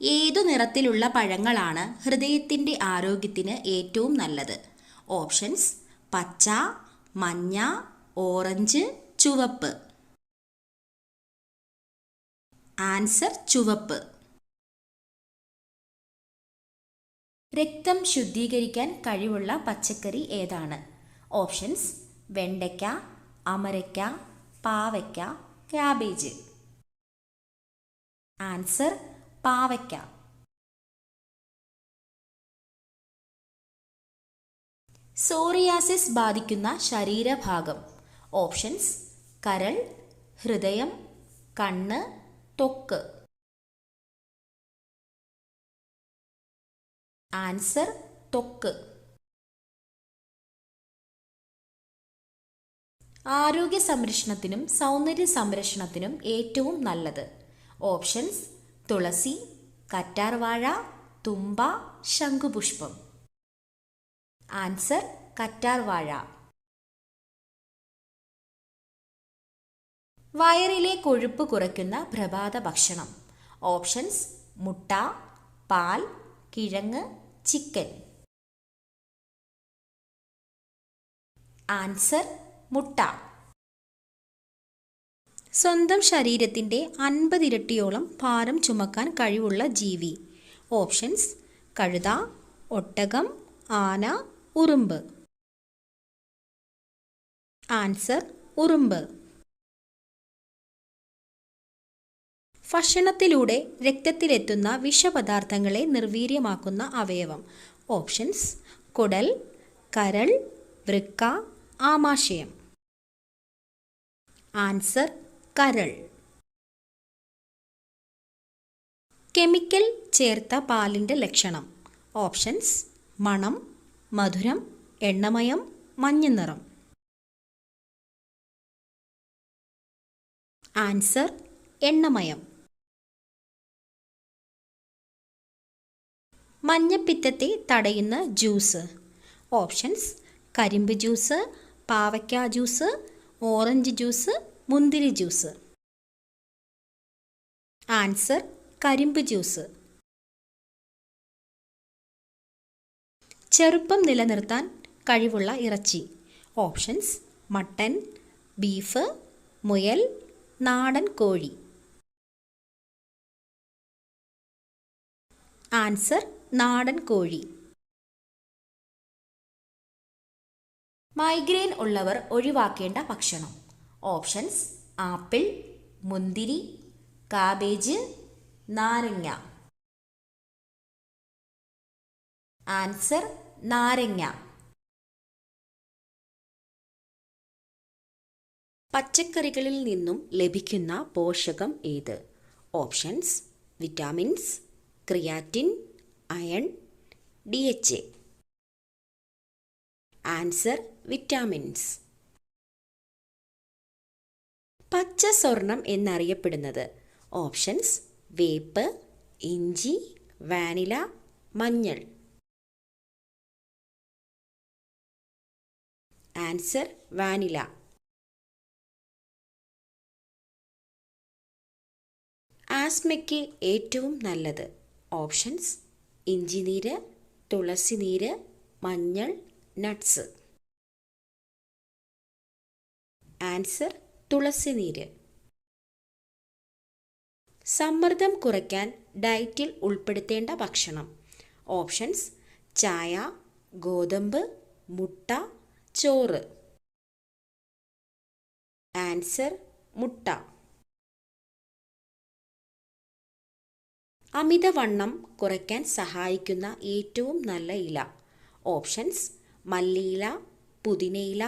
ഏതു നിറത്തിലുള്ള പഴങ്ങളാണ് ഹൃദയത്തിൻ്റെ ആരോഗ്യത്തിന് ഏറ്റവും നല്ലത്? ഓപ്ഷൻസ്: പച്ച, മഞ്ഞ, ഓറഞ്ച്, ചുവപ്പ്. ആൻസർ: ചുവപ്പ്. രക്തം ശുദ്ധീകരിക്കാൻ കഴിവുള്ള പച്ചക്കറി ഏതാണ്? ഓപ്ഷൻസ്: വെണ്ടയ്ക്ക, അമരയ്ക്ക, പാവയ്ക്ക, ക്യാബേജ്. ആൻസർ: പാവയ്ക്ക. സോറിയാസിസ് ബാധിക്കുന്ന ശരീരഭാഗം. ഓപ്ഷൻസ്: കരൾ, ഹൃദയം, കണ്ണ്, ത്വക്ക്. ആൻസർ: ത്വക്ക്. ആരോഗ്യ സംരക്ഷണത്തിനും സൗന്ദര്യ സംരക്ഷണത്തിനും ഏറ്റവും നല്ലത്. ഓപ്ഷൻസ്: തുളസി, കറ്റാർവാഴ, തുമ്പ, ശംഖുപുഷ്പം. ആൻസർ: കറ്റാർവാഴ. വയറിലെ കൊഴുപ്പ് കുറയ്ക്കുന്ന പ്രഭാത ഭക്ഷണം. ഓപ്ഷൻസ്: മുട്ട, പാൽ, കിഴങ്ങ്, ചിക്കൻ. ആൻസർ: മുട്ട. സ്വന്തം ശരീരത്തിൻ്റെ 50 ഇരട്ടിയോളം ഭാരം ചുമക്കാൻ കഴിവുള്ള ജീവി. ഓപ്ഷൻസ്: കഴുത, ഒട്ടകം, ആന, ഉറുമ്പ്. ആൻസർ: ഉറുമ്പ്. ഭക്ഷണത്തിലൂടെ രക്തത്തിലെത്തുന്ന വിഷപദാർത്ഥങ്ങളെ നിർവീര്യമാക്കുന്ന അവയവം. ഓപ്ഷൻസ്: കുടൽ, കരൾ, വൃക്ക, ആമാശയം. ആൻസർ: കരൾ. കെമിക്കൽ ചേർത്ത പാലിൻ്റെ ലക്ഷണം. ഓപ്ഷൻസ്: മണം, മധുരം, എണ്ണമയം, മഞ്ഞനിറം. ആൻസർ: എണ്ണമയം. മഞ്ഞപ്പിത്തത്തെ തടയുന്ന ജ്യൂസ്. ഓപ്ഷൻസ്: കരിമ്പ് ജ്യൂസ്, പാവയ്ക്ക ജ്യൂസ്, ഓറഞ്ച് ജ്യൂസ്, മുന്തിരി ജ്യൂസ്. ആൻസർ: കരിമ്പ് ജ്യൂസ്. ചെറുപ്പം നിലനിർത്താൻ കഴിവുള്ള ഇറച്ചി. ഓപ്ഷൻസ്: മട്ടൻ, ബീഫ്, മുയൽ, നാടൻ കോഴി. ആൻസർ: നാടൻ കോഴി. മൈഗ്രെയിൻ ഉള്ളവർ ഒഴിവാക്കേണ്ട ഭക്ഷണം. ഓപ്ഷൻസ്: ആപ്പിൾ, മുന്തിരി, കാബേജ്, നാരങ്ങ. ആൻസർ: നാരങ്ങ. പച്ചക്കറികളിൽ നിന്നും ലഭിക്കുന്ന പോഷകം ഏത്? Options: vitamins, creatine, iron, DHA. Answer: vitamins. പച്ച സ്വർണം എന്നറിയപ്പെടുന്നത്. ഓപ്ഷൻസ്: വേപ്പ്, ഇഞ്ചി, വാനില, മഞ്ഞൾ. Answer: vanilla. ആസ്മയ്ക്ക് ഏറ്റവും നല്ലത്. ഓപ്ഷൻസ്: ഇഞ്ചിനീര്, തുളസിനീര്, മഞ്ഞൾ, നട്ട്സ്. ആൻസർ: തുളസിനീര്. സമ്മർദ്ദം കുറയ്ക്കാൻ ഡയറ്റിൽ ഉൾപ്പെടുത്തേണ്ട ഭക്ഷണം. ഓപ്ഷൻസ്: ചായ, ഗോതമ്പ്, മുട്ട, ചോറ്. ആൻസർ: മുട്ട. അമിതവണ്ണം കുറയ്ക്കാൻ സഹായിക്കുന്ന ഏറ്റവും നല്ല ഇല. ഓപ്ഷൻസ്: മല്ലിയില, പുതിനയില,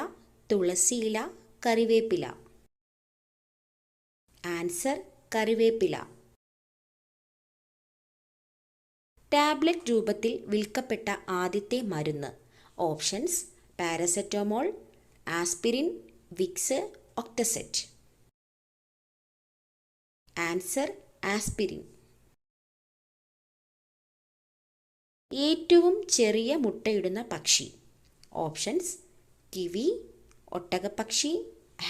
തുളസിയില, കറിവേപ്പില. ആൻസർ: കറിവേപ്പില. ടാബ്ലറ്റ് രൂപത്തിൽ വിൽക്കപ്പെട്ട ആദ്യത്തെ മരുന്ന്. ഓപ്ഷൻസ്: പാരസെറ്റമോൾ, ആസ്പിരിൻ, വിക്സ്, ഒക്ടസെറ്റ്. Answer: aspirin. ഏറ്റവും ചെറിയ മുട്ടയിടുന്ന പക്ഷി. ഓപ്ഷൻസ്: കിവി, ഒട്ടകപ്പക്ഷി,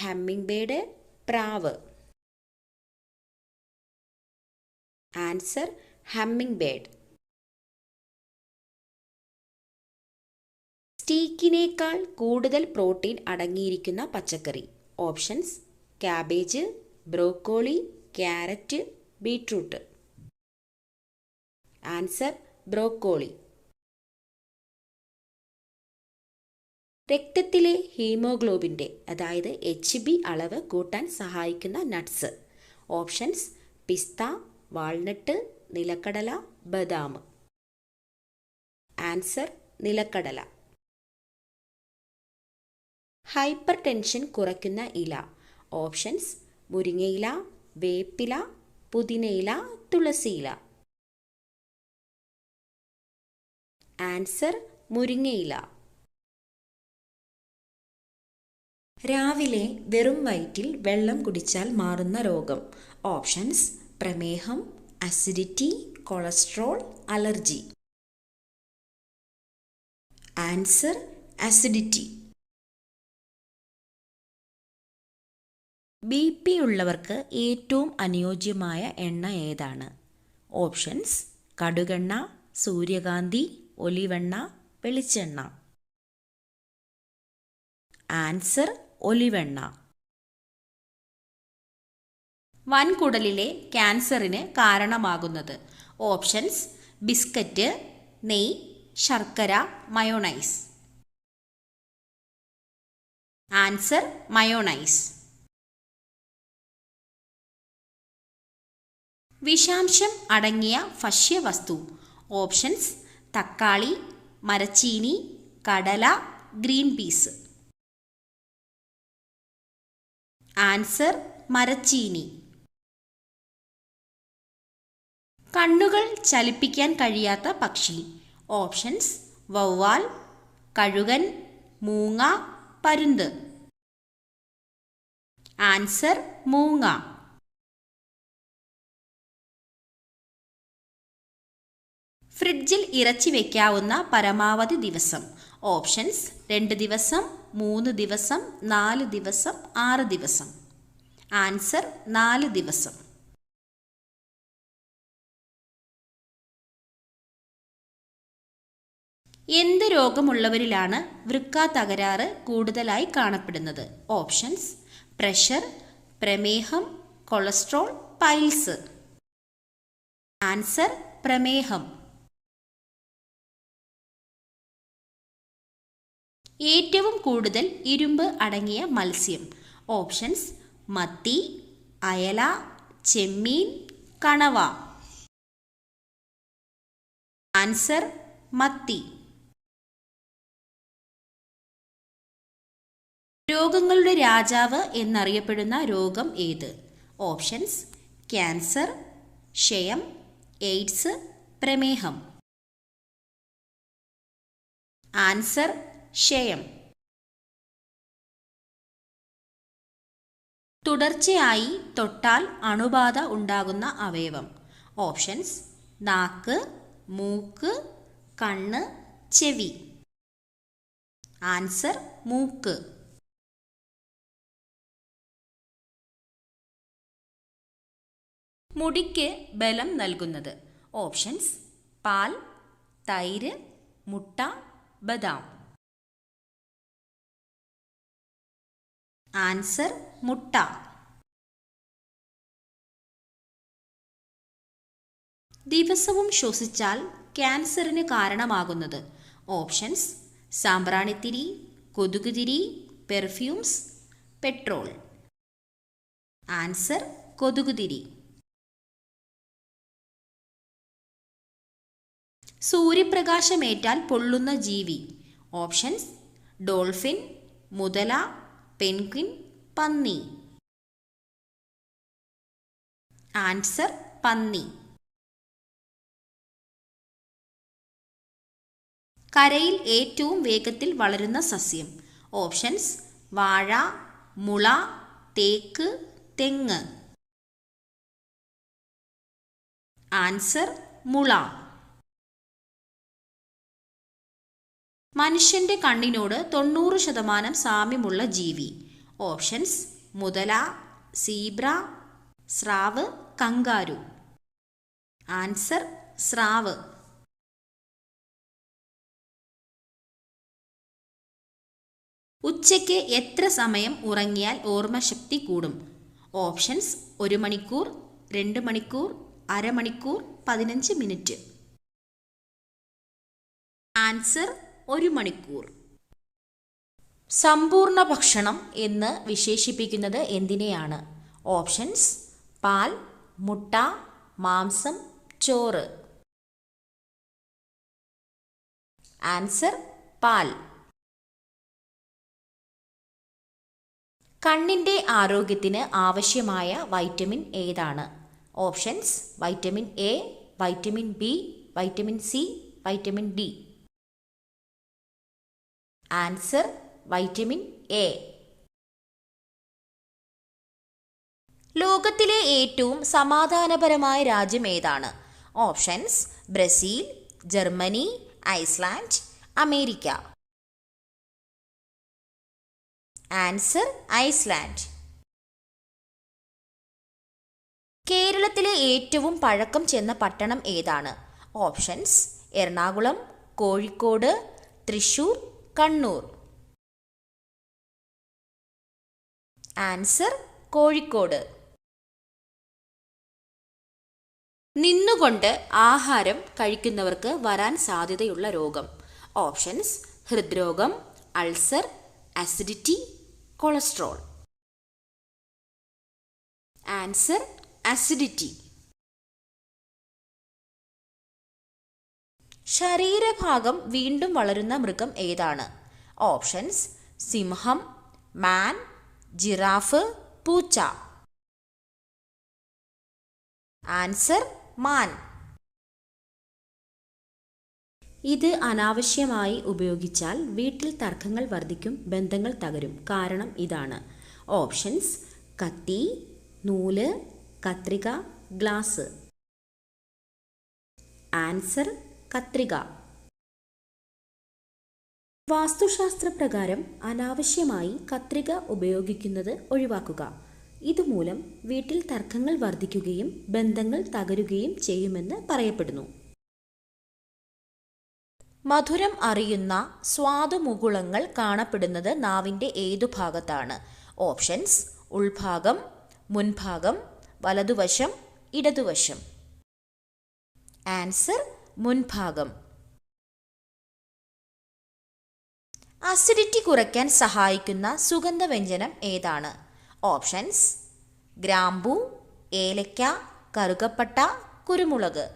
ഹമ്മിങ് ബേർഡ്, പ്രാവ്. Answer: hummingbird. സ്റ്റീക്കിനേക്കാൾ കൂടുതൽ പ്രോട്ടീൻ അടങ്ങിയിരിക്കുന്ന പച്ചക്കറി. Options: cabbage, broccoli, carrot, beetroot. Answer: broccoli. രക്തത്തിലെ ഹീമോഗ്ലോബിൻ്റെ അതായത് HB അളവ് കൂട്ടാൻ സഹായിക്കുന്ന നട്ട്സ്. ഓപ്ഷൻസ്: പിസ്ത, വാൾനട്ട്, നിലക്കടല, ബദാം. ആൻസർ: നിലക്കടല. ഹൈപ്പർ ടെൻഷൻ കുറയ്ക്കുന്ന ഇല. ഓപ്ഷൻസ്: മുരിങ്ങയില, വേപ്പില, പുതിനയില, തുളസിയില. ആൻസർ: മുരിങ്ങയില. രാവിലെ വെറും വയറ്റിൽ വെള്ളം കുടിച്ചാൽ മാറുന്ന രോഗം. ഓപ്ഷൻസ്: പ്രമേഹം, acidity, cholesterol, allergy. Answer: acidity. BP ഉള്ളവർക്ക് ഏറ്റവും അനുയോജ്യമായ എണ്ണ ഏതാണ്? ഓപ്ഷൻസ്: കടുകെണ്ണ, സൂര്യകാന്തി, ഒലിവെണ്ണ, വെളിച്ചെണ്ണ. ആൻസർ: ഒലിവെണ്ണ. വൻകുടലിലെ ക്യാൻസറിന് കാരണമാകുന്നത്. ഓപ്ഷൻസ്: ബിസ്ക്കറ്റ്, നെയ്യ്, ശർക്കര, മയോണൈസ്. Answer: mayonnaise. വിഷാംശം അടങ്ങിയ ഭക്ഷ്യവസ്തു. ഓപ്ഷൻസ്: തക്കാളി, മരച്ചീനി, കടല, ഗ്രീൻ പീസ്. ആൻസർ: മരച്ചീനി. കണ്ണുകൾ ചലിപ്പിക്കാൻ കഴിയാത്ത പക്ഷി. ഓപ്ഷൻസ്: വവ്വാൽ, കഴുകൻ, മൂങ്ങ, പരുന്ത്. ആൻസർ: മൂങ്ങ. ഫ്രിഡ്ജിൽ ഇറച്ചി വയ്ക്കാവുന്ന പരമാവധി ദിവസം. ഓപ്ഷൻസ്: 2 ദിവസം, 3 ദിവസം, 4 ദിവസം, 6 ദിവസം. ആൻസർ: 4 ദിവസം. എന്ത് രോഗമുള്ളവരിലാണ് വൃക്ക തകരാറ് കൂടുതലായി കാണപ്പെടുന്നത്? ഓപ്ഷൻസ്: പ്രഷർ, പ്രമേഹം, കൊളസ്ട്രോൾ, പൈൽസ്. ആൻസർ: പ്രമേഹം. ഏറ്റവും കൂടുതൽ ഇരുമ്പ് അടങ്ങിയ മത്സ്യം. ഓപ്ഷൻസ്: മത്തി, അയല, ചെമ്മീൻ, കണവ. ആൻസർ: മത്തി. രോഗങ്ങളുടെ രാജാവ് എന്നറിയപ്പെടുന്ന രോഗം ഏത്? ഓപ്ഷൻസ്: ക്യാൻസർ, ക്ഷയം, എയ്ഡ്സ്, പ്രമേഹം. ആൻസർ: ക്ഷയം. തുടർച്ചയായി തൊട്ടാൽ അണുബാധ ഉണ്ടാകുന്ന അവയവം. ഓപ്ഷൻസ്: നാക്ക്, മൂക്ക്, കണ്ണ്, ചെവി. ആൻസർ: മൂക്ക്. മുടിക്ക് ബലം നൽകുന്നത്. ഓപ്ഷൻസ്: പാൽ, തൈര്, മുട്ട, ബദാം. ആൻസർ: മുട്ട. ദിവസവും ശ്വസിച്ചാൽ ക്യാൻസറിന് കാരണമാകുന്നത്. ഓപ്ഷൻസ്: സാമ്പ്രാണിത്തിരി, കൊതുകുതിരി, പെർഫ്യൂംസ്, പെട്രോൾ. ആൻസർ: കൊതുകുതിരി. സൂര്യപ്രകാശമേറ്റാൽ പൊള്ളുന്ന ജീവി. ഓപ്ഷൻസ്: ഡോൾഫിൻ, മുതല, പെൻഗ്വിൻ, പന്നി. ആൻസർ: പന്നി. കരയിൽ ഏറ്റവും വേഗത്തിൽ വളരുന്ന സസ്യം. ഓപ്ഷൻസ്: വാഴ, മുള, തേക്ക്, തെങ്ങ്. ആൻസർ: മുള. മനുഷ്യന്റെ കണ്ണിനോട് 90% സാമ്യമുള്ള ജീവി. ഓപ്ഷൻസ്: മുതല, സീബ്ര, സ്രാവ്, കങ്കാരു. ആൻസർ സ്രാവ്. ഉച്ചയ്ക്ക് എത്ര സമയം ഉറങ്ങിയാൽ ഓർമ്മശക്തി കൂടും? ഓപ്ഷൻസ് 1 മണിക്കൂർ, 2 മണിക്കൂർ, അരമണിക്കൂർ, 15 മിനിറ്റ്. ആൻസർ 1 മണിക്കൂർ. സമ്പൂർണ്ണ ഭക്ഷണം എന്ന് വിശേഷിപ്പിക്കുന്നത് എന്തിനെയാണ്? ഓപ്ഷൻസ് പാൽ, മുട്ട, മാംസം, ചോറ്. ആൻസർ പാൽ. കണ്ണിൻ്റെ ആരോഗ്യത്തിന് ആവശ്യമായ വൈറ്റമിൻ ഏതാണ്? Options vitamin A, vitamin B, vitamin C, vitamin D. Answer vitamin A. ലോകത്തിലെ ഏറ്റവും സമാധാനപരമായ രാജ്യം ഏതാണ്? Options Brazil, Germany, Iceland, America. Answer Iceland. കേരളത്തിലെ ഏറ്റവും പഴക്കം ചെന്ന പട്ടണം ഏതാണ്? ഓപ്ഷൻസ് എറണാകുളം, കോഴിക്കോട്, തൃശൂർ, കണ്ണൂർ. ആൻസർ കോഴിക്കോട്. നിന്നുകൊണ്ട് ആഹാരം കഴിക്കുന്നവർക്ക് വരാൻ സാധ്യതയുള്ള രോഗം? ഓപ്ഷൻസ് ഹൃദ്രോഗം, ulcer, acidity, cholesterol. Answer acidity. ശരീരഭാഗം വീണ്ടും വളരുന്ന മൃഗം ഏതാണ്? ഓപ്ഷൻസ് സിംഹം, മാൻ, ജിറാഫ്, പൂച്ച. ആൻസർ മാൻ. ഇത് അനാവശ്യമായി ഉപയോഗിച്ചാൽ വീട്ടിൽ തർക്കങ്ങൾ വർദ്ധിക്കും, ബന്ധങ്ങൾ തകരും. കാരണം ഇതാണ്. ഓപ്ഷൻസ് കത്തി, നൂല്, കത്രിക, ഗ്ലാസ്. ആൻസർ കത്രിക. വാസ്തുശാസ്ത്രപ്രകാരം അനാവശ്യമായി കത്രിക ഉപയോഗിക്കുന്നത് ഒഴിവാക്കുക. ഇതുമൂലം വീട്ടിൽ തർക്കങ്ങൾ വർദ്ധിക്കുകയും ബന്ധങ്ങൾ തകരുകയും ചെയ്യുമെന്ന് പറയപ്പെടുന്നു. മധുരം അറിയുന്ന സ്വാദുമുകുളങ്ങൾ കാണപ്പെടുന്നത് നാവിൻ്റെ ഏതു ഭാഗത്താണ്? ഓപ്ഷൻസ് ഉൾഭാഗം, മുൻഭാഗം, വലതുവശം, ഇടതുവശം. ആൻസർ മുൻഭാഗം. അസിഡിറ്റി കുറയ്ക്കാൻ സഹായിക്കുന്ന സുഗന്ധവ്യഞ്ജനം ഏതാണ്? ഓപ്ഷൻസ് ഗ്രാമ്പൂ, ഏലക്ക, കറുകപ്പട്ട, കുരുമുളക്.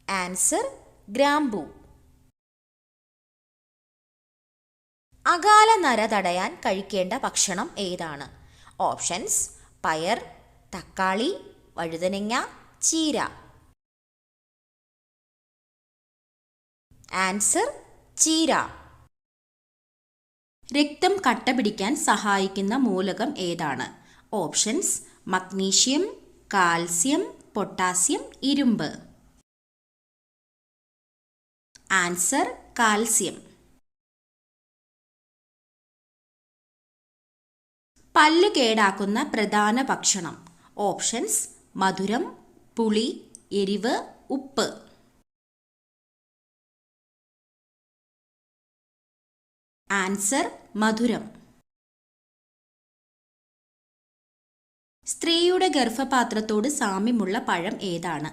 ആൻസർ ഗ്രാമ്പൂ. അകാല നര തടയാൻ കഴിക്കേണ്ട ഭക്ഷണം ഏതാണ്? ഓപ്ഷൻസ് പയർ, തക്കാളി, വഴുതനങ്ങ, ചീര. ആൻസർ ചീര. രക്തം കട്ട പിടിക്കാൻ സഹായിക്കുന്ന മൂലകം ഏതാണ്? ഓപ്ഷൻസ് മഗ്നീഷ്യം, കാൽസ്യം, പൊട്ടാസ്യം, ഇരുമ്പ്. Answer calcium. പല്ല് കേടാക്കുന്ന പ്രധാന ഭക്ഷണം? ഓപ്ഷൻസ് മധുരം, പുളി, എരിവ്, ഉപ്പ്. ആൻസർ മധുരം. സ്ത്രീയുടെ ഗർഭപാത്രത്തോട് സാമ്യമുള്ള പഴം ഏതാണ്?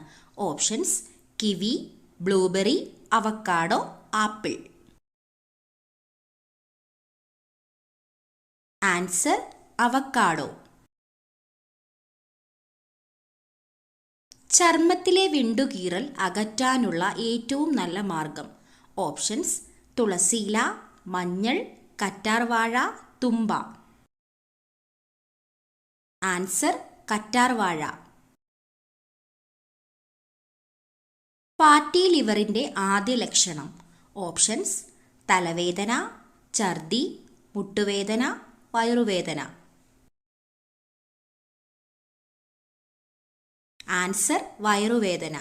Options kiwi, blueberry, avocado, apple. Answer avocado. ചർമ്മത്തിലെ വിണ്ടുകീറൽ അകറ്റാനുള്ള ഏറ്റവും നല്ല മാർഗം? ഓപ്ഷൻസ് തുളസിയില, മഞ്ഞൾ, കറ്റാർവാഴ, തുമ്പ. ആൻസർ കറ്റാർവാഴ. ഫാറ്റി ലിവറിൻ്റെ ആദ്യ ലക്ഷണം? ഓപ്ഷൻസ് തലവേദന, ഛർദി, മുട്ടുവേദന, വയറുവേദന. ആൻസർ വയറുവേദന.